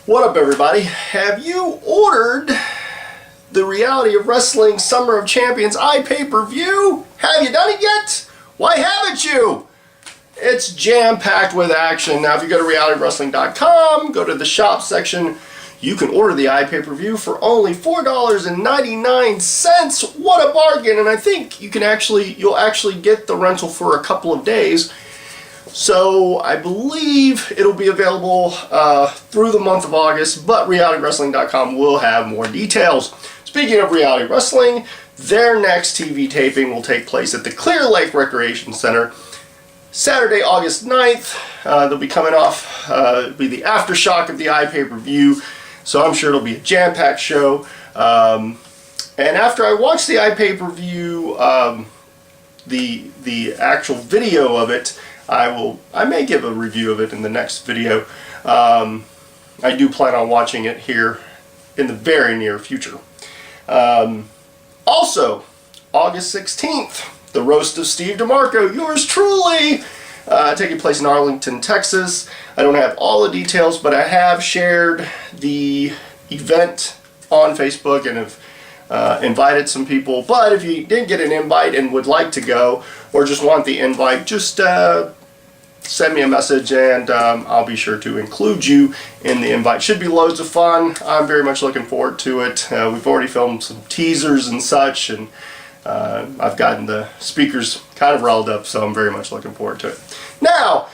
What up, everybody? Have you ordered the Reality of Wrestling Summer of Champions iPay-per-view? Have you done it yet? Why haven't you? It's jam-packed with action. Now, if you go to realitywrestling.com, go to the shop section, you can order the iPay-per-view for only $4.99. What a bargain! And I think you'll actually get the rental for a couple of days. So I believe it'll be available through the month of August, but realitywrestling.com will have more details. Speaking of Reality Wrestling, their next TV taping will take place at the Clear Lake Recreation Center Saturday, August 9th. They'll be coming off, it'll be the aftershock of the iPay-per-view, so I'm sure it'll be a jam-packed show. And after I watch the iPay-per-view, the actual video of it, I may give a review of it in the next video. I do plan on watching it here in the very near future. Also, August 16th, the Roast of Steve DeMarco, yours truly, taking place in Arlington, Texas. I don't have all the details, but I have shared the event on Facebook and have invited some people. But if you didn't get an invite and would like to go, or just want the invite, just send me a message and I'll be sure to include you in the invite. Should be loads of fun. I'm very much looking forward to it. We've already filmed some teasers and such, and I've gotten the speakers kind of riled up, so I'm very much looking forward to it. Now,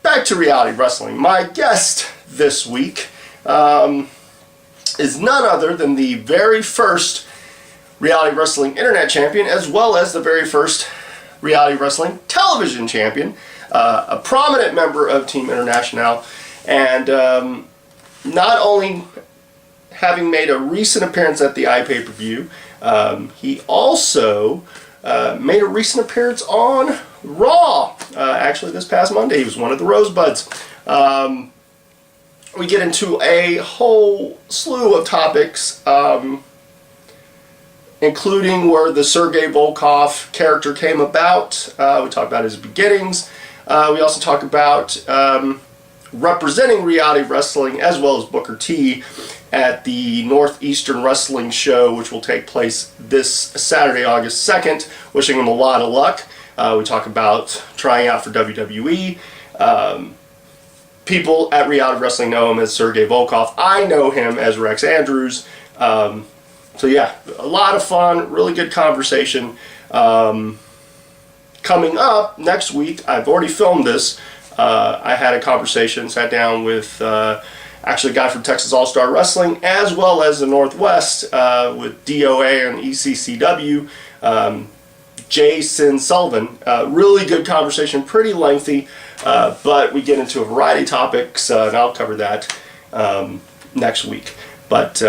back to Reality Wrestling. My guest this week is none other than the very first Reality Wrestling Internet Champion, as well as the very first Reality Wrestling Television Champion, a prominent member of Team International, and not only having made a recent appearance at the iPay-per-view, he also made a recent appearance on Raw. Actually, this past Monday, he was one of the Rosebuds. We get into a whole slew of topics, including where the Sergei Volkov character came about. We talk about his beginnings. We also talk about representing Reality Wrestling as well as Booker T at the Northeastern Wrestling Show, which will take place this Saturday, August 2nd. Wishing him a lot of luck. We talk about trying out for WWE. People at Reality Wrestling know him as Sergei Volkov. I know him as Rex Andrews. So yeah, a lot of fun, really good conversation. Coming up next week, I've already filmed this. I had a conversation, sat down with actually a guy from Texas All-Star Wrestling, as well as the Northwest with DOA and ECCW, Jason Sullivan. Really good conversation, pretty lengthy, but we get into a variety of topics, and I'll cover that next week. But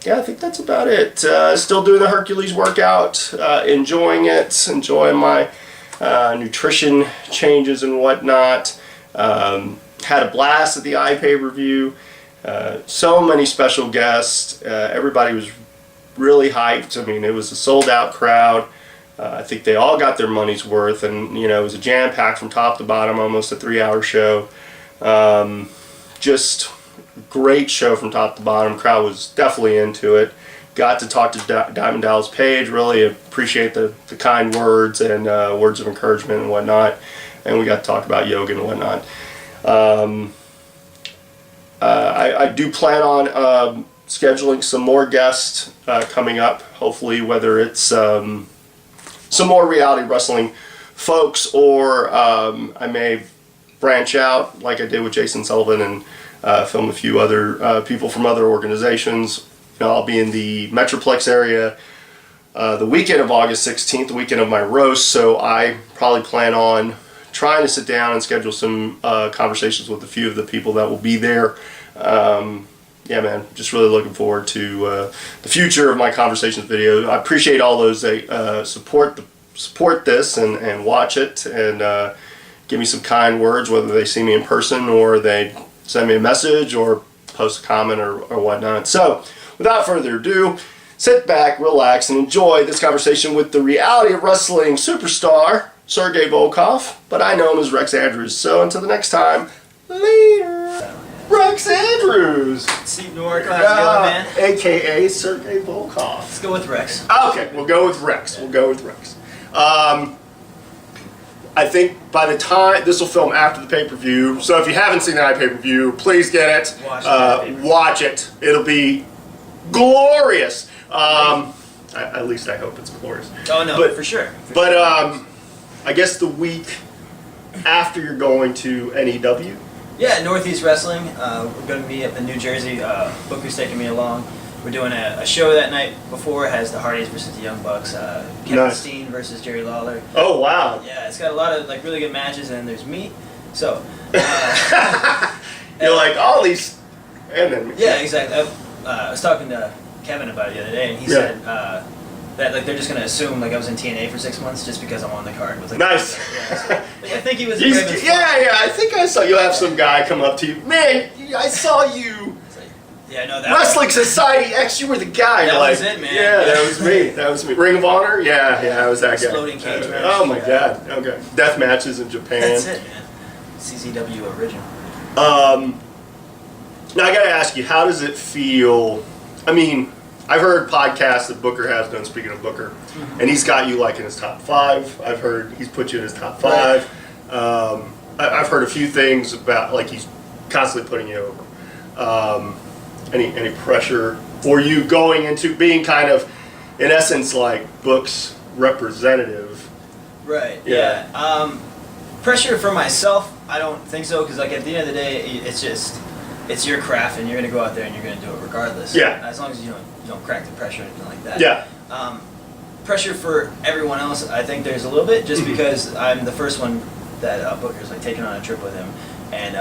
yeah, I think that's about it. Still doing the Hercules workout, enjoying it, enjoying my nutrition changes and whatnot. Had a blast at the iPay-per-view. So many special guests. Everybody was really hyped. I mean, it was a sold-out crowd. I think they all got their money's worth, and you know, it was a jam-packed from top to bottom, almost a 3-hour show. Just great show from top to bottom. Crowd was definitely into it. Got to talk to Diamond Dallas Page. Really appreciate the kind words and words of encouragement and whatnot. And we got to talk about yoga and whatnot. I do plan on scheduling some more guests coming up. Hopefully, whether it's some more Reality Wrestling folks, or I may branch out like I did with Jason Sullivan and film a few other people from other organizations. You know, I'll be in the Metroplex area the weekend of August 16th, the weekend of my roast, so I probably plan on trying to sit down and schedule some conversations with a few of the people that will be there. Yeah, man, just really looking forward to the future of my conversations video. I appreciate all those that support this and watch it and give me some kind words, whether they see me in person or they send me a message or post a comment or whatnot. So, without further ado, sit back, relax, and enjoy this conversation with the Reality of Wrestling superstar, Sergei Volkov, but I know him as Rex Andrews. So until the next time, later. Rex Steve Newark, how's it going, man? AKA Sergei Volkov. Let's go with Rex. Okay, we'll go with Rex. I think by the time this will film after the pay-per-view, so if you haven't seen the pay-per-view, please get it. Watch it. It'll be glorious. At least I hope it's glorious. Oh no, for sure. I guess the week after you're going to NEW. Yeah, Northeast Wrestling. We're going to be up in New Jersey. Booker's taking me along. We're doing a show that night before. It has the Hardys versus the Young Bucks. Kevin Steen versus Jerry Lawler. Oh, wow. Yeah, it's got a lot of like really good matches, and there's me. So. You're like, all these. And then. Yeah, exactly. I was talking to Kevin about it the other day, and he said that like they're just gonna assume like I was in TNA for 6 months just because I'm on the card with like. Nice. I think he was. I think I saw you have some guy come up to you. Man, I saw you. Yeah, I know that. Wrestling Society X, you were the guy. That was it, man. Yeah, that was me. Ring of Honor. Yeah, I was that guy. Exploding cage match. Oh my God. Okay. Death matches in Japan. That's it, man. CZW original. Now I gotta ask you, how does it feel? I mean, I've heard podcasts that Booker has done, speaking of Booker, and he's got you like in his top 5. I've heard he's put you in his top 5. Right. I've heard a few things about like he's constantly putting you over. Any pressure for you going into being kind of, in essence, like Book's representative? Right. Yeah. Pressure for myself, I don't think so, because like at the end of the day, it's your craft, and you're gonna go out there and you're gonna do it regardless. Yeah. As long as you don't crack the pressure or anything like that. Yeah. Pressure for everyone else, I think there's a little bit, just because I'm the first one that Booker's like taking on a trip with him, and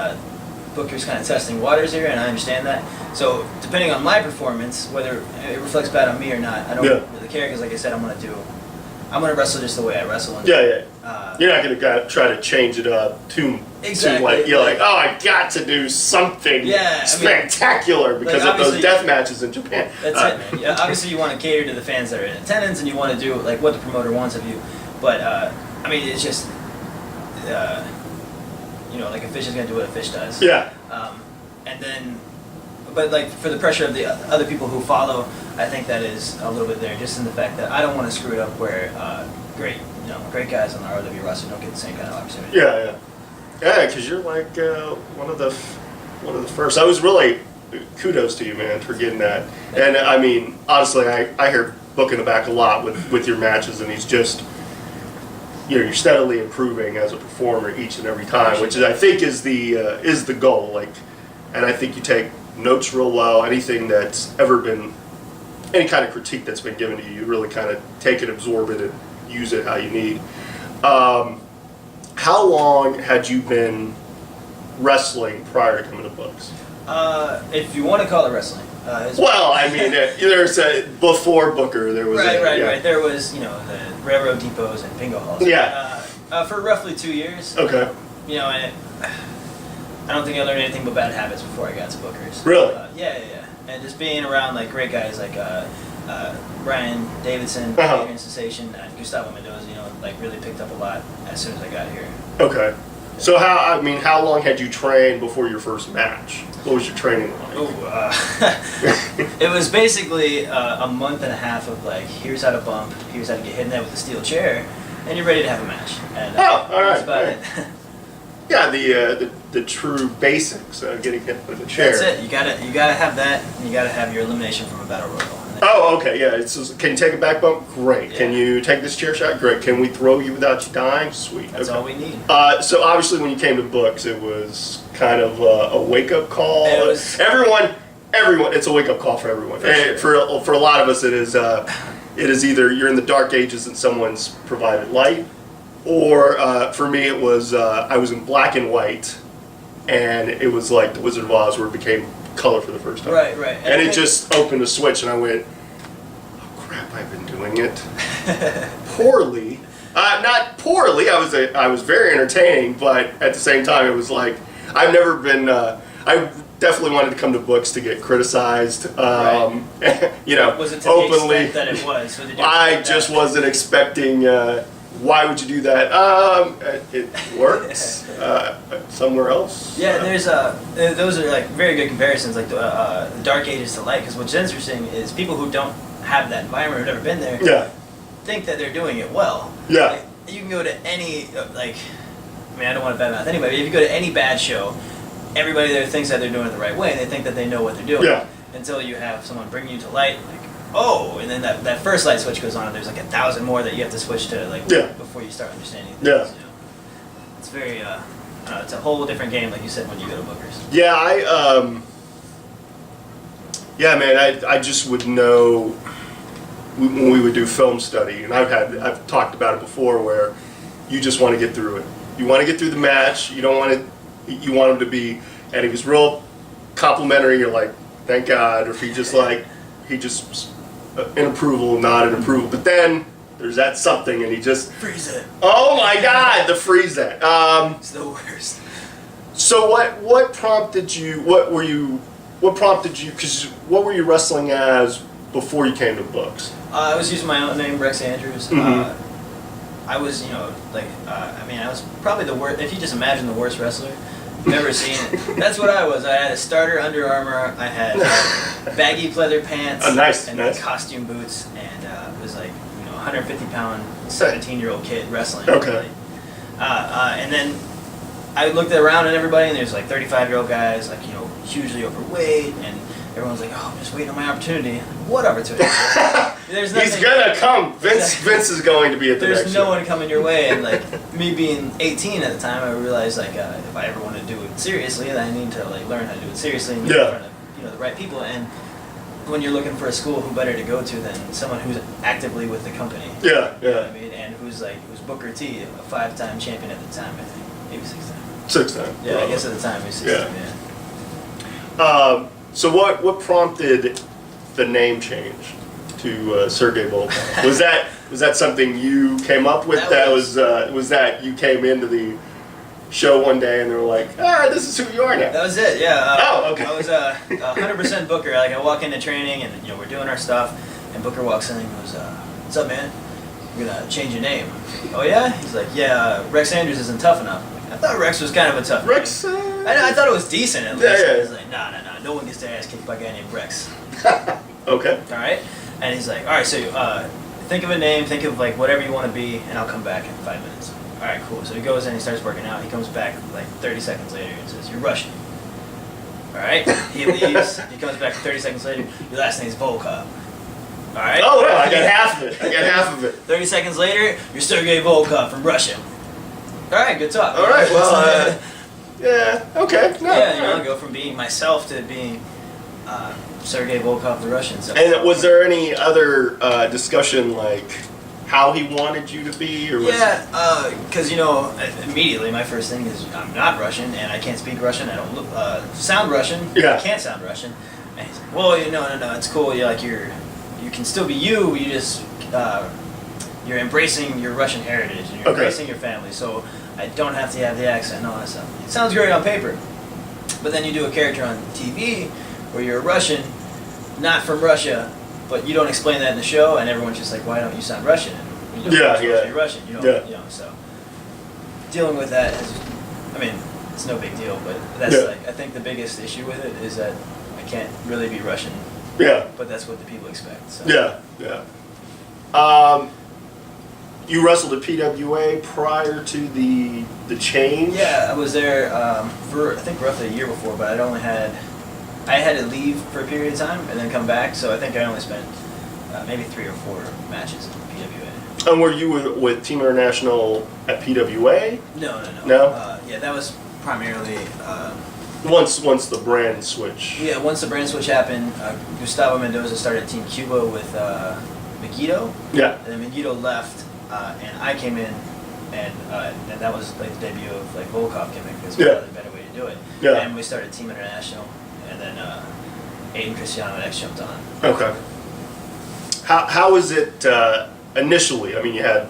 Booker's kind of testing waters here, and I understand that. So depending on my performance, whether it reflects bad on me or not, I don't really care, because like I said, I'm gonna wrestle just the way I wrestle. And, you're not gonna try to change it up too like you're like, oh, I got to do something spectacular because of those death matches in Japan. That's it, man. Yeah, obviously you want to cater to the fans that are in attendance, and you want to do like what the promoter wants of you. But I mean, it's just like a fish is gonna do what a fish does. Yeah. And then, but like for the pressure of the other people who follow, I think that is a little bit there, just in the fact that I don't want to screw it up where great guys on the ROW roster don't get the same kind of opportunity. Yeah, because you're like one of the first. I was really kudos to you, man, for getting that. And I mean, honestly, I hear Book in the back a lot with your matches, and he's just. You're steadily improving as a performer each and every time, which I think is the goal. Like, and I think you take notes real well. Anything that's ever been, any kind of critique that's been given to you, you really kind of take it, absorb it, and use it how you need. How long had you been wrestling prior to coming to Books? If you want to call it wrestling. Well, I mean, there's before Booker, there was right. There was the railroad depots and bingo halls. Yeah. For roughly 2 years. Okay. And I don't think I learned anything but bad habits before I got to Booker's. Really? Yeah. And just being around like great guys like Brian Davidson, Adrian Sensation, and Gustavo Mendoza, like really picked up a lot as soon as I got here. Okay. So how long had you trained before your first match? What was your training like? It was basically a month and a half of like, here's how to bump, here's how to get hit in there with a steel chair, and you're ready to have a match. And all right. That's about it. Yeah, the true basics of getting hit with a chair. That's it. You gotta have that, and you gotta have your elimination from a battle royal. Oh, okay, yeah. Can you take a back bump? Great. Yeah. Can you take this chair shot? Great. Can we throw you without you dying? Sweet. That's all we need. So obviously, when you came to Books, it was kind of a wake-up call. Everyone. It's a wake-up call for everyone. For a lot of us, it is either you're in the dark ages and someone's provided light, or for me, it was I was in black and white, and it was like the Wizard of Oz, where it became color for the first time. Right. And it just opened a switch, and I went, "Oh crap! I've been doing it poorly." Not poorly. I was very entertaining, but at the same time, it was like I've never been. I definitely wanted to come to Books to get criticized. Was it to openly. the extent that it was? I just wasn't expecting. Why would you do that? It works somewhere else. Yeah, there's those are like very good comparisons, like the Dark Ages to light. Because what's interesting is people who don't have that environment, who've never been there, Yeah. think that they're doing it well. Yeah. Like, you can go to any I mean, I don't want to badmouth anybody, but if you go to any bad show, everybody there thinks that they're doing it the right way, and they think that they know what they're doing. Yeah. Until you have someone bring you to light, like, oh, and then that first light switch goes on, and there's like 1,000 more that you have to switch to, like, before you start understanding things. Yeah. You know? It's very, it's a whole different game, like you said, when you go to bookers. Yeah, yeah, man, I just would know when we would do film study, and I've talked about it before, where you just want to get through it. You want to get through the match. You don't want to. You want him to be, and he was real complimentary. You're like, thank God. Or if he just in approval, not in approval. But then there's that something, and he just freeze it. Oh my God, the freeze it. It's the worst. So what prompted you? What prompted you? Because what were you wrestling as before you came to books? I was using my own name, Rex Andrews. Mm-hmm. I was, I mean, I was probably the worst. If you just imagine the worst wrestler you've ever seen, that's what I was. I had a starter Under Armour. I had baggy pleather pants. Oh, nice, and nice. costume boots, and it was like 150-pound, 17-year-old kid wrestling. Okay. And then I looked around at everybody, and there's like 35-year-old guys, like hugely overweight, and everyone's like, "Oh, I'm just waiting on my opportunity." What opportunity? There's nothing. He's gonna come. Vince is going to be at the next There's no show. one coming your way, and like me being 18 at the time, I realized like if I ever want to do it seriously, then I need to like learn how to do it seriously and get in front of the right people. And when you're looking for a school, who better to go to than someone who's actively with the company? Yeah, You know what I mean, and who's Booker T, a 5-time champion at the time, I think, maybe 6-time. 6-time. Yeah, I guess at the time he was 6-time. Yeah. So what prompted the name change to Sergei Volkov? Was that something you came up with? Was that you came into the show one day and they were like, this is who you are now? That was it. Yeah. Oh, okay. I was 100% Booker. Like I walk into training and we're doing our stuff, and Booker walks in and goes, "What's up, man? We're gonna change your name." "Oh yeah?" He's like, "Yeah, Rex Andrews isn't tough enough." I thought Rex was kind of a tough name. Rex. I thought it was decent at least. Yeah. He's like, nah, no one gets their ass kicked by a guy named Rex. Okay. All right. And he's like, all right, so think of a name, think of like whatever you want to be, and I'll come back in 5 minutes. All right, cool. So he goes in, he starts working out. He comes back like 30 seconds later and says, "You're Russian." All right. He leaves. He comes back 30 seconds later. "Your last name's Volkov." All right. Oh, no, I got half of it. 30 seconds later, "You're Sergei Volkov from Russia." All right, good talk. All right. Well. Yeah. Okay. No. Yeah, go from being myself to being Sergei Volkov, the Russian. So. And was there any other discussion, like how he wanted you to be, or was because immediately my first thing is I'm not Russian and I can't speak Russian. I don't look, sound Russian. Yeah. I can't sound Russian. And he's like, "Well, no, it's cool. You can still be you. You just you're embracing your Russian heritage and you're embracing your family. So I don't have to have the accent and all that stuff. It sounds great on paper, but then you do a character on TV where you're a Russian, not from Russia, but you don't explain that in the show, and everyone's just like, why don't you sound Russian? And you're Russian. So dealing with that it's no big deal, but that's I think the biggest issue with it is that I can't really be Russian. Yeah. But that's what the people expect. So. Yeah. You wrestled at PWA prior to the change? Yeah, I was there for I think roughly a year before, but I had to leave for a period of time and then come back, so I think I only spent maybe 3 or 4 matches at PWA. And were you with Team International at PWA? No. No? Yeah, that was primarily... Once the brand switch. Yeah, once the brand switch happened, Gustavo Mendoza started Team Cuba with Megiddo. Yeah. And then Megiddo left, and I came in, and that was like the debut of like Volkov gimmick, because we had a better way to do it. Yeah. And we started Team International, and then Aiden Cristiano and X jumped on. Okay. How was it initially? I mean, you had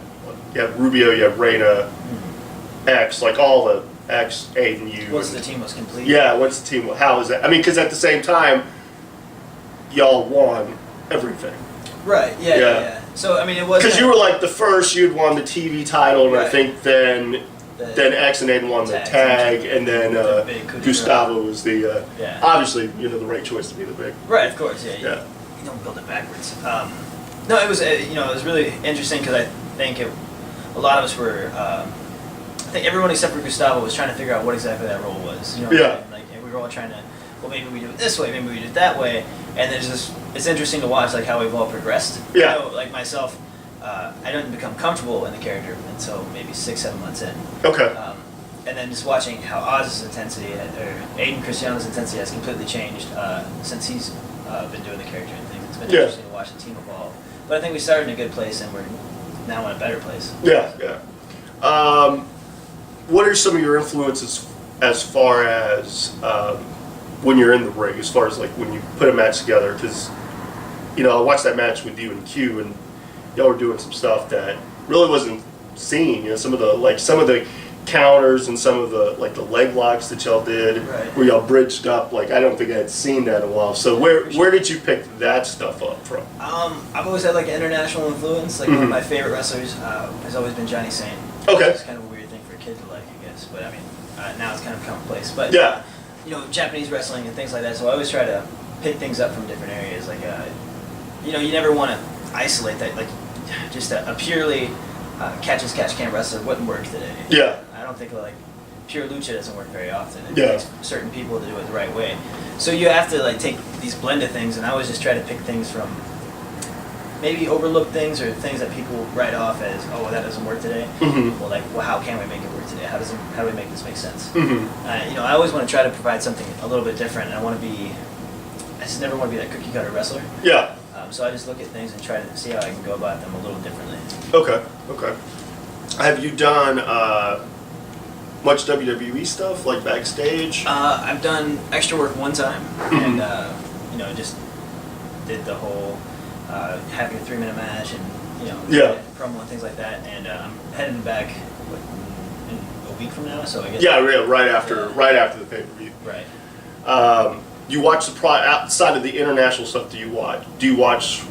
Rubio, you had Reyna, X, like all the X, Aiden, you. Once the team was complete. Yeah, once the team. How was that? I mean, because at the same time, y'all won everything. Right. Yeah. So I mean, it was because you were like the first. You'd won the TV title, and I Right. think then X and Aiden won the tag, and then Gustavo was the Yeah. obviously the right choice to be the big. Right, of course, yeah. Yeah. You don't build it backwards. No, it was it was really interesting because I think a lot of us were. I think everyone except for Gustavo was trying to figure out what exactly that role was. You know, Yeah. like and we were all trying to. Well, maybe we do it this way, maybe we do it that way, and there's this. It's interesting to watch like how we've all progressed. Yeah. You know, like myself, I didn't become comfortable in the character until maybe 6-7 months in. Okay. And then just watching how Oz's intensity, or Aiden Cristiano's intensity, has completely changed since he's been doing the character and things. It's been interesting to watch the team evolve. But I think we started in a good place, and we're now in a better place. Yeah, yeah. What are some of your influences as far as when you're in the ring, as far as like when you put a match together? Because I watched that match with you and Q, and y'all were doing some stuff that really wasn't seen. Some of the counters and some of the leg locks that y'all did, Right. where y'all bridged up. Like I don't think I had seen that in a while. So where did you pick that stuff up from? I've always had like an international influence. Like one of my favorite wrestlers has always been Johnny Saint. Okay. It's kind of a weird thing for a kid to like, I guess. But I mean, now it's kind of commonplace. But Yeah. Japanese wrestling and things like that. So I always try to pick things up from different areas. Like, you never want to isolate that. Like, just a purely catch as catch can wrestler wouldn't work today. Yeah. I don't think like pure lucha doesn't work very often. It Yeah. takes certain people to do it the right way. So you have to like take these blended things, and I always just try to pick things from maybe overlooked things or things that people write off as, oh, well, that doesn't work today. Mm-hmm. Well, how can we make it work today? How do we make this make sense? Mm-hmm. I always want to try to provide something a little bit different, and I just never want to be that cookie cutter wrestler. Yeah. So I just look at things and try to see how I can go about them a little differently. Okay. Okay. Have you done much WWE stuff, like backstage? I've done extra work one time, and just did the whole having a 3-minute match and promo and things like that. And I'm heading back in a week from now, so I guess. Yeah, right after the pay-per-view. Right. You watch outside of the international stuff. Do you watch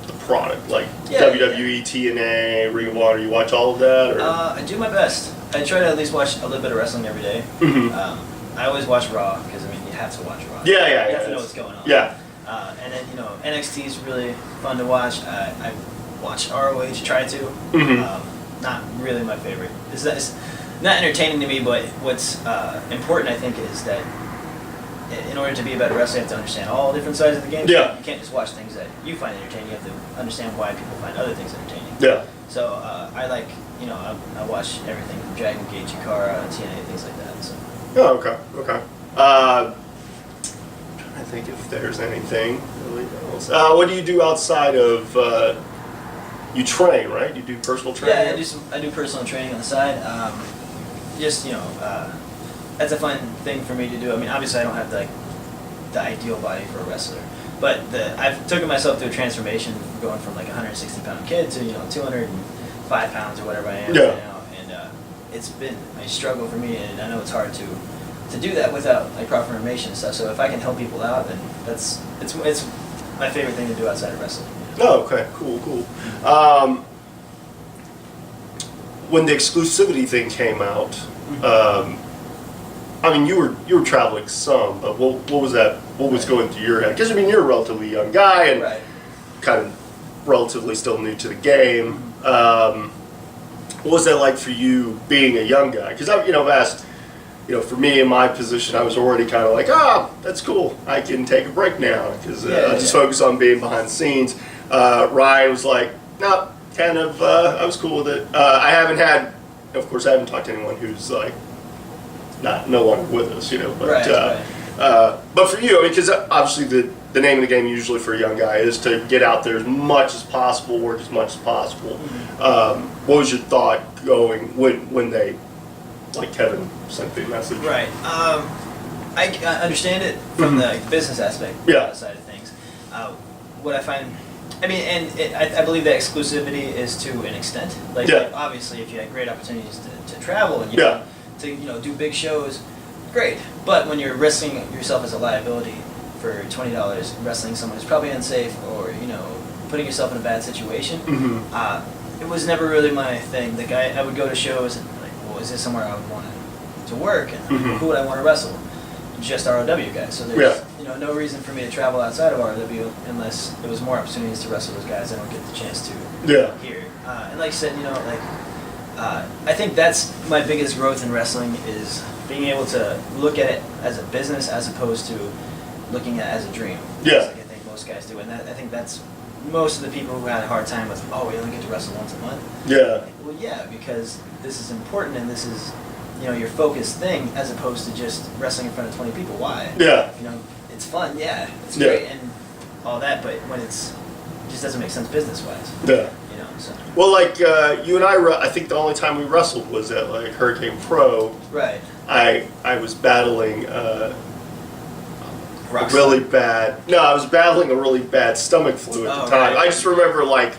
the product like WWE, TNA, Ring of Honor? You watch all of that, or? I do my best. I try to at least watch a little bit of wrestling every day. Mm-hmm. I always watch Raw because you have to watch Raw. Yeah, You have to know what's going on. Yeah. And then NXT is really fun to watch. I watch ROH, try to. Mm-hmm. Not really my favorite. It's not entertaining to me, but what's important I think is that in order to be a better wrestler, you have to understand all different sides of the game. Yeah. You can't just watch things that you find entertaining. You have to understand why people find other things entertaining. Yeah. So I like, I watch everything from Dragon Gate, Chikara, TNA, things like that. So. Oh, okay. Okay. I'm trying to think if there's anything really else. What do you do outside of? You train, right? You do personal training. Yeah, I do personal training on the side. That's a fun thing for me to do. I mean, obviously I don't have the ideal body for a wrestler, but I've taken myself through a transformation, going from like a 160-pound kid to 205 pounds or whatever I am right now, and it's been a struggle for me, and I know it's hard to do that without like proper information and stuff. So if I can help people out, then it's my favorite thing to do outside of wrestling. Oh, okay, cool. When the exclusivity thing came out. I mean, you were traveling some, but what was that? What was going through your head? Because you're a relatively young guy and kind of relatively still new to the game. What was that like for you being a young guy? Because I've asked, for me in my position, I was already kind of like, that's cool. I can take a break now because I just focus on being behind the scenes. Ryan was like, no, kind of. I was cool with it. I haven't talked to anyone who's like. No longer with us, but for you, because obviously the name of the game usually for a young guy is to get out there as much as possible, work as much as possible. What was your thought going when they, like Kevin sent the message? Right. I understand it from the business aspect side of things. What I find, I believe that exclusivity is to an extent. Like obviously, if you had great opportunities to travel and to do big shows, great. But when you're risking yourself as a liability for $20, wrestling someone who's probably unsafe or putting yourself in a bad situation. Mm-hmm. It was never really my thing. Like I would go to shows and like, well, is this somewhere I would want to work? And Mm-hmm. who would I want to wrestle? Just ROW guys. So there's no reason for me to travel outside of ROW unless there was more opportunities to wrestle those guys I don't get the chance to here. And like you said, I think that's my biggest growth in wrestling is being able to look at it as a business as opposed to looking at it as a dream. Yeah. Like I think most guys do, and I think that's most of the people who had a hard time with. Oh, we only get to wrestle once a month. Yeah. Well, yeah, because this is important and this is your focused thing as opposed to just wrestling in front of 20 people. Why? Yeah. It's fun. Yeah, it's great and all that, but when it just doesn't make sense business wise. Yeah. So. Well, like you and I think the only time we wrestled was at like Hurricane Pro. Right. I was battling really bad. No, I was battling a really bad stomach flu at the time. Right. I just remember like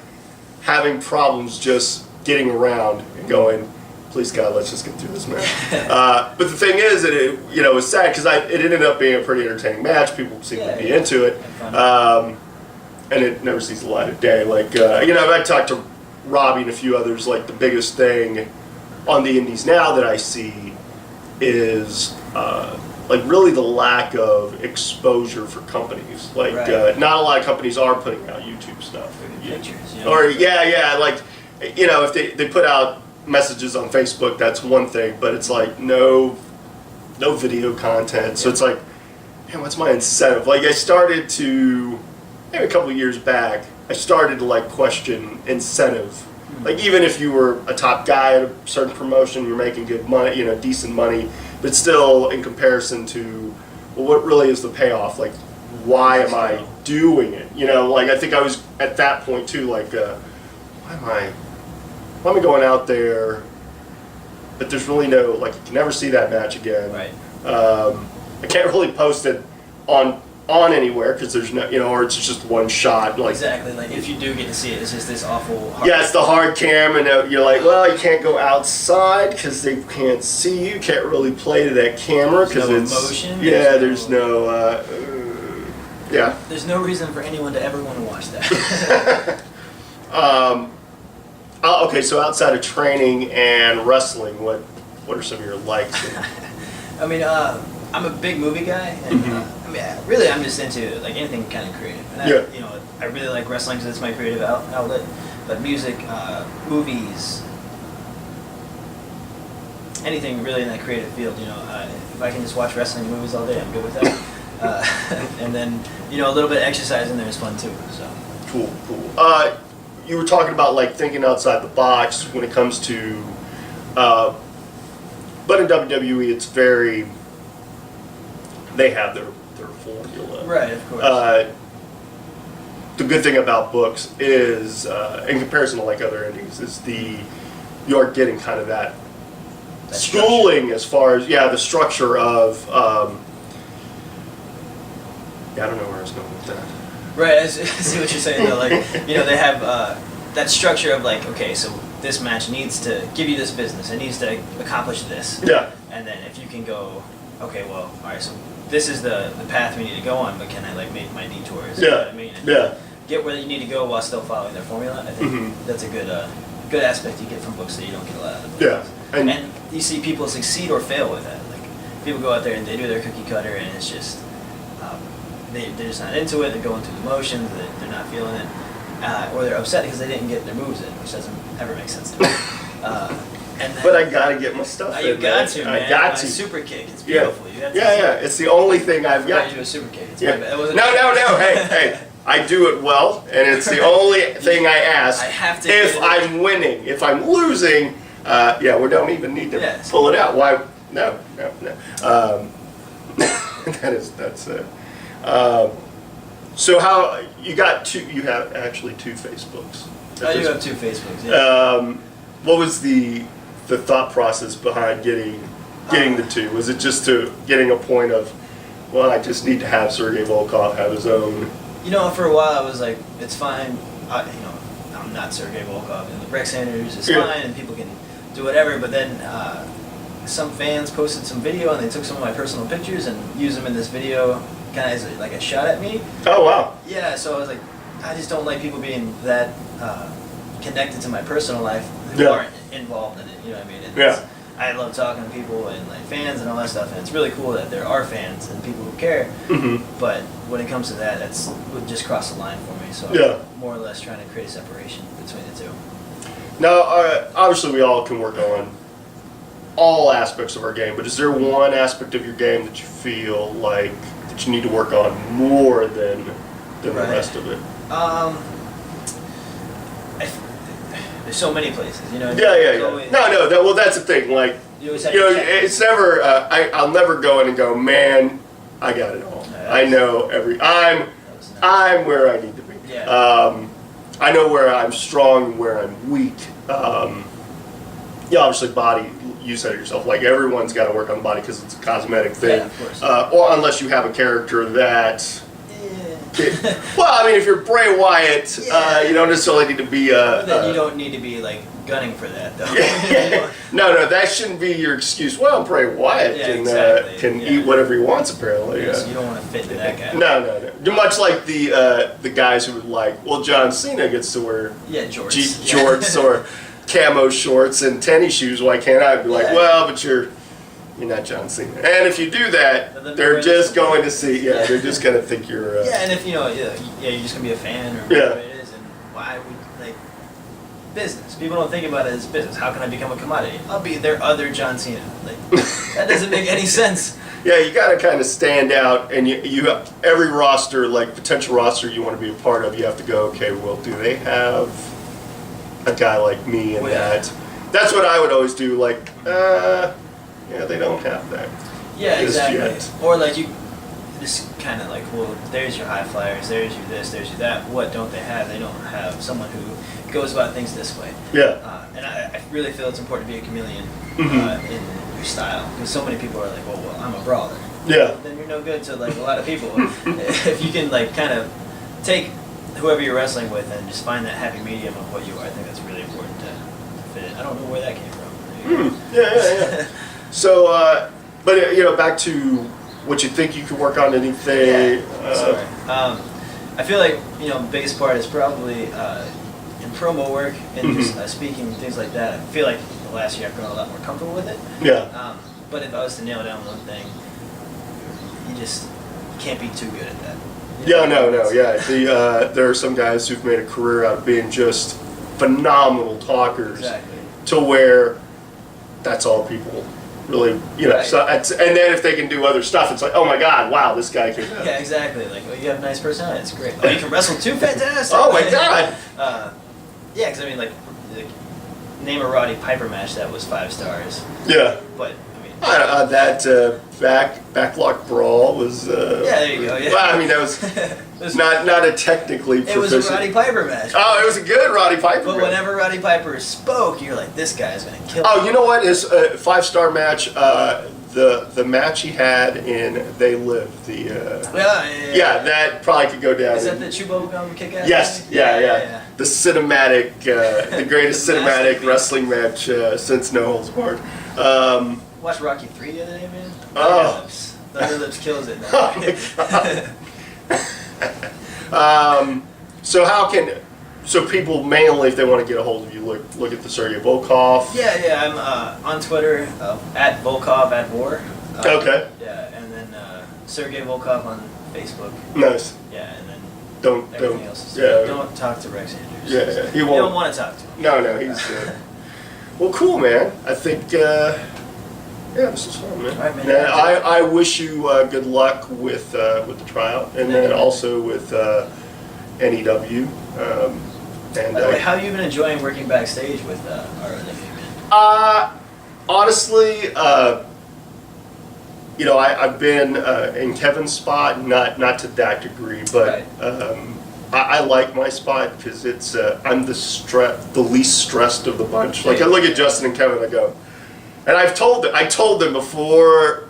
having problems just getting around and going, please God, let's just get through this match. But the thing is, that it was sad because it ended up being a pretty entertaining match. People seemed to be into it. And it never sees the light of day. Like, I talked to Robbie and a few others, like the biggest thing on the indies now that I see is like really the lack of exposure for companies. Like, not a lot of companies are putting out YouTube stuff. Pictures, Or, like, if they put out messages on Facebook, that's one thing, but it's like no video content. So it's like, man, what's my incentive? Like, I started to... maybe a couple of years back, I started to like question incentive. Like even if you were a top guy at a certain promotion, you're making good money, decent money, but still in comparison to, well, what really is the payoff? Like, why am I doing it? Like I think I was at that point too. Like, why am I going out there? But there's really no like you can never see that match again. Right. I can't really post it on anywhere because there's no, or it's just one shot. Like exactly, like if you do get to see it, it's just this awful. Yeah, it's the hard cam, and you're like, well, you can't go outside because they can't see you. You can't really play to that camera because it's emotion. There's no. There's no reason for anyone to ever want to watch that. Okay, so outside of training and wrestling, what are some of your likes? I mean, I'm a big movie guy, and really, I'm just into like anything kind of creative. And I really like wrestling because it's my creative outlet. But music, movies, anything really in that creative field. If I can just watch wrestling movies all day, I'm good with that. And then a little bit of exercise in there is fun too. So cool. You were talking about like thinking outside the box when it comes to, but in WWE, it's very. They have their formula. Right, of course. The good thing about books is, in comparison to like other indies, is you are getting kind of that schooling structure. As far as the structure of. I don't know where I was going with that. Right, I see what you're saying though. Like they have that structure of like, okay, so this match needs to give you this business. It needs to accomplish this. Yeah. And then if you can go, okay, well, all right, so this is the path we need to go on, but can I like make my detours? You know what I mean? And get where you need to go while still following their formula. I think that's a good aspect you get from books that you don't get a lot out of the books. Yeah. And you see people succeed or fail with that. Like people go out there and they do their cookie cutter, and it's just they're just not into it. They're going through the motions. They're not feeling it, or they're upset because they didn't get their moves in, which doesn't ever make sense to me. But I gotta get my stuff in. You got to, man. I got to. Super kick. It's beautiful. You have to It's the only thing I've got. You do a super kick. It's No. Hey. I do it well, and it's the only thing I ask. I have to. If I'm winning, if I'm losing, we don't even need to pull it out. Why? No. That's it. So how you got two? You have actually two Facebooks. I do have two Facebooks. Yeah. What was the thought process behind getting the two? Was it just to getting a point of, well, I just need to have Sergei Volkov have his own? For a while I was like, it's fine. I'm not Sergei Volkov, and Rex Sanders is fine, and people can do whatever. But then some fans posted some video, and they took some of my personal pictures and used them in this video, kind of as like a shot at me. Oh wow. Yeah. So I was like, I just don't like people being that connected to my personal life who Yeah. aren't involved in it. You know what I mean? Yeah. I love talking to people and like fans and all that stuff, and it's really cool that there are fans and people who care. Mm-hmm. But when it comes to that, that's would just cross the line for me. So Yeah. I'm more or less trying to create a separation between the two. Now, obviously, we all can work on all aspects of our game, but is there one aspect of your game that you feel like that you need to work on more than the Right. rest of it? There's so many places, you know. Yeah. Always, Well, that's the thing. Like, You always have you know, to check. it's never. I'll never go in and go, man, I got it all. Yeah, I know every. That was nice. I'm where I need to be. Yeah. I know where I'm strong and where I'm weak. Yeah, obviously, body. You said it yourself. Like, everyone's got to work on the body because it's a cosmetic thing. Yeah, of course. Or unless you have a character that. Yeah. Well, I mean, if you're Bray Wyatt, Yeah. You don't necessarily need to be a. But then you don't need to be like gunning for that, though. Yeah. No, that shouldn't be your excuse. Well, Bray Wyatt Yeah, can exactly. can Yeah. eat whatever he wants, apparently. Yeah, so you don't want to fit into that guy. No. Much like the guys who would like, well, John Cena gets to wear Yeah, jorts. jorts or camo shorts and tennis shoes. Why can't I? I'd be like, Yeah. well, but you're not John Cena. And if you do But that, then they're we're just just- going to see. Yeah, Yeah. they're just going to think you're. Yeah, and if you're just gonna be a fan or Yeah. whatever it is, and why would like business? People don't think about it as business. How can I become a commodity? I'll be their other John Cena. Like that doesn't make any sense. Yeah, you got to kind of stand out, and you have, every roster, like potential roster you want to be a part of, you have to go, okay, well, do they have a guy like me in Well, yeah. that? That's what I would always do. Like, yeah, they don't have that. Yeah, Just exactly. yet. Or like you just kind of like, well, there's your high flyers, there's your this, there's your that. What don't they have? They don't have someone who goes about things this way. Yeah. And I really feel it's important to be a chameleon Mhm. in your style, because so many people are like, well, I'm a brawler. Yeah. Then you're no good to like a lot of people. If you can like kind of take whoever you're wrestling with and just find that happy medium of what you are, I think that's really important to fit in. I don't know where that came from. Yeah. So, but back to what you think you could work on. Anything? Sorry. I feel like the biggest part is probably in promo work and just speaking and things like that. I feel like the last year I've grown a lot more comfortable with it. Yeah. But if I was to nail down one thing, you just can't be too good at that. Yeah. No. Yeah. There are some guys who've made a career out of being just phenomenal talkers. Exactly. To where that's all people really, Right. So and then if they can do other stuff, it's like, oh my God, wow, this guy can. Yeah, exactly. Like, oh, you have a nice personality. It's great. Oh, you can wrestle too? Fantastic. Oh my God. Yeah, because I mean, like, name a Roddy Piper match that was 5 stars. Yeah. But I mean, That backlock brawl was. yeah, there you go. Yeah. Well, I mean, that was It was, not a technically it was proficient. a Roddy Piper match. Oh, it was a good Roddy Piper. But match. whenever Roddy Piper spoke, you're like, this guy's gonna kill. Oh, you know what is a 5-star match? The match he had in They Live. Yeah, that probably could go down. Is that the Chubo Gum kick-ass? Yes, thing? yeah. The cinematic, the greatest cinematic Masterpiece. wrestling match since No Holds Barred. Watched Rocky 3 the other day, man. Oh. Thunder Lips kills it. Oh my God. So people mainly, if they want to get a hold of you, look at the Sergei Volkov. Yeah, I'm on Twitter, at Volkov at War. Okay. Yeah, and then Sergei Volkov on Facebook. Nice. Yeah, and then Don't everything else. Is yeah. Don't talk to Rex Andrews. Yeah, he You won't. don't want to talk to him. No, he's. Well, cool, man. I think. Yeah, this is fun, man. All right, man. And I wish you good luck with the tryout, and then also with NEW. And By the way, how have you been enjoying working backstage with ROW, man? honestly, I've been in Kevin's spot, not to that degree, but I like my spot because it's I'm the least stressed of the bunch. Like I look at Justin and Kevin, I go, and I told them before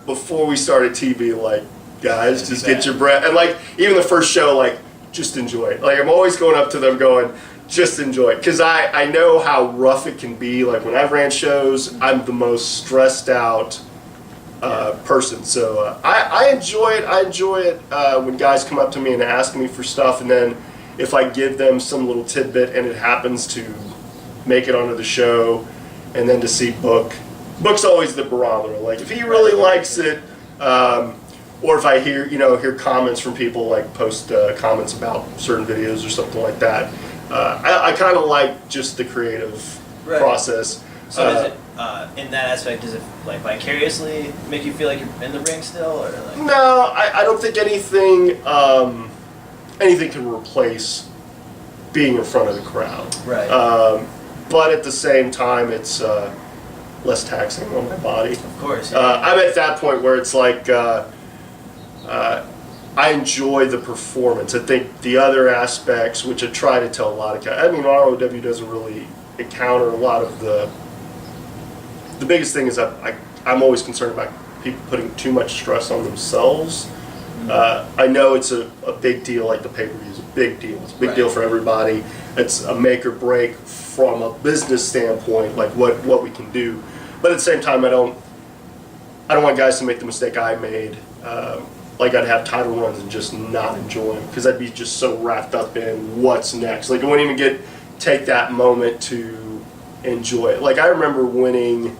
we started TV, like, guys, just get your breath, and like even the first show, like, just enjoy it. Like I'm always going up to them going, just enjoy it, because I know how rough it can be. Like when I've ran shows, I'm the most stressed out person. So I enjoy it. I enjoy it when guys come up to me and ask me for stuff, and then if I give them some little tidbit and it happens to make it onto the show, and then to see Book's always the barometer. Like if he really likes it, or if I hear comments from people, like post comments about certain videos or something like that, I kind of like just the creative process. So does it, in that aspect, does it like vicariously make you feel like you're in the ring still, or like? No, I don't think anything can replace being in front of the crowd. Right. But at the same time, it's less taxing on my body. Of course. Yeah. I'm at that point where it's like I enjoy the performance. I think the other aspects, which I try to tell a lot of guys, I mean, ROW doesn't really encounter a lot of the biggest thing is I'm always concerned about people putting too much stress on themselves. I know it's a big deal, like the pay-per-view is a big deal. It's a big deal for everybody. It's a make or break from a business standpoint, like what we can do. But at the same time, I don't want guys to make the mistake I made. Like I'd have title runs and just not enjoy them because I'd be just so wrapped up in what's next. Like I wouldn't even take that moment to enjoy it. Like I remember winning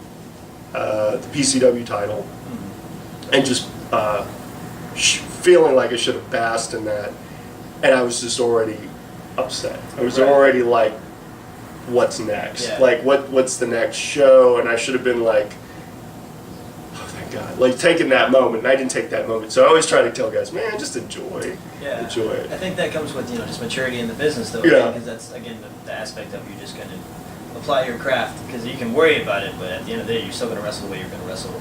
the PCW title and just feeling like I should have basked in that, and I was just already upset. I was already like, what's next? Yeah. Like what's the next show? And I should have been like, oh thank God, like taking that moment, and I didn't take that moment. So I always try to tell guys, man, just enjoy it. I think that comes with just maturity in the business though. Yeah. Because that's again the aspect of you just going to apply your craft, because you can worry about it, but at the end of the day, you're still going to wrestle the way you're going to wrestle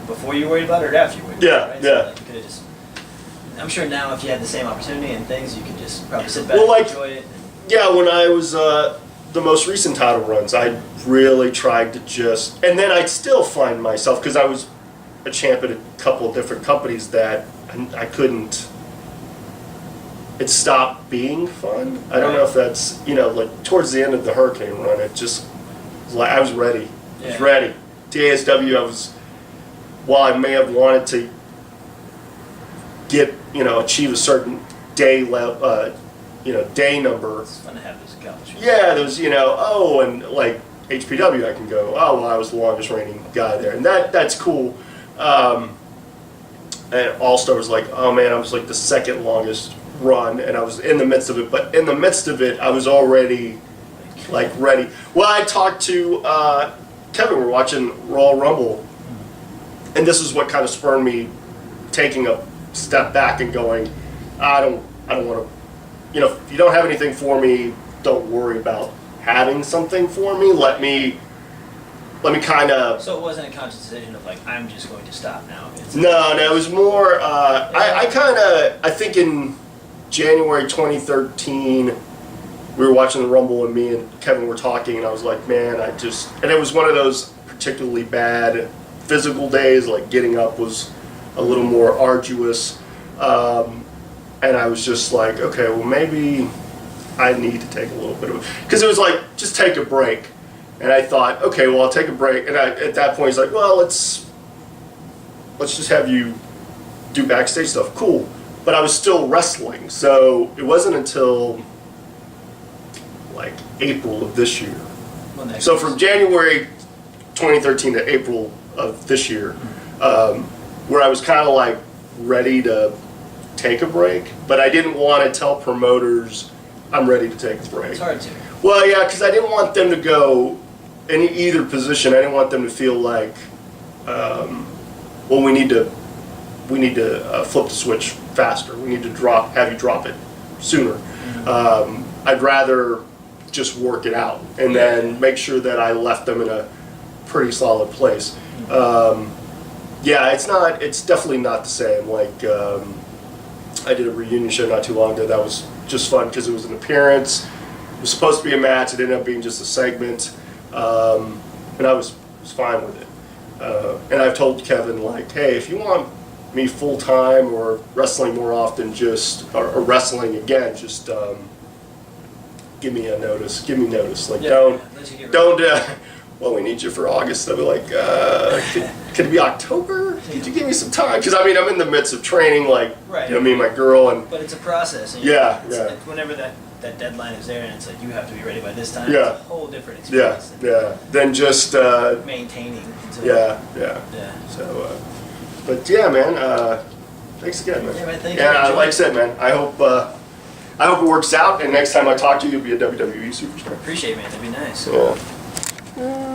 before you worry about it or after you worry about it. Right? So, like, you could have just. I'm sure now, if you had the same opportunity and things, you could just probably sit back and enjoy it. Yeah, when I was the most recent title runs, I really tried to just, and then I'd still find myself, because I was a champ at a couple of different companies, that I couldn't. It stopped being fun. I don't know if that's like towards the end of the Hurricane run, it just was like I was ready. I was ready. TASW, while I may have wanted to achieve a certain day day number. It's fun to have those accomplishments. Yeah, there's and like HPW, I can go, oh well, I was the longest reigning guy there, and that's cool. And All Star was like, oh man, I was like the second longest run, and I was in the midst of it. But in the midst of it, I was already like ready. Well, I talked to Kevin. We're watching Royal Rumble, and this is what kind of spurred me taking a step back and going, I don't want to, if you don't have anything for me, don't worry about having something for me. Let me kind of. So it wasn't a conscious decision of like, I'm just going to stop now. No, it was more. I think in January 2013, we were watching the Rumble, and me and Kevin were talking, and I was like, man, and it was one of those particularly bad physical days. Like getting up was a little more arduous, and I was just like, okay, well maybe I need to take a little bit of, because it was like, just take a break. And I thought, okay, well I'll take a break. And at that point he's like, well, let's just have you do backstage stuff. Cool. But I was still wrestling, so it wasn't until like April of this year. So from January 2013 to April of this year, where I was kind of like ready to take a break, but I didn't want to tell promoters I'm ready to take a break. It's hard to. Well, yeah, because I didn't want them to go in either position. I didn't want them to feel like, well, we need to flip the switch faster. We need to have you drop it sooner. Mm-hmm. I'd rather just work it out and then make sure that I left them in a pretty solid place. Yeah, it's definitely not the same. Like I did a reunion show not too long ago. That was just fun because it was an appearance. It was supposed to be a match. It ended up being just a segment, and I was fine with it. And I've told Kevin, like, hey, if you want me full time or wrestling more often, or wrestling again, just give me a notice. Give me notice. Like, don't. Well, we need you for August. I'll be like, could it be October? Could you give me some time? Because I'm in the midst of training, like, me and my girl, and but it's a process. And yeah. Whenever that that deadline is there, and it's like you have to be ready by this time. Yeah. It's a whole different Yeah, experience. yeah. Then just Maintaining. Until, yeah. Yeah. So, but yeah, man. Thanks again, man. Yeah, man, thank you. Yeah, Enjoy. like I said, man. I hope it works out, and next time I talk to you, you'll be a WWE superstar. Appreciate it, man. That'd be nice. Yeah.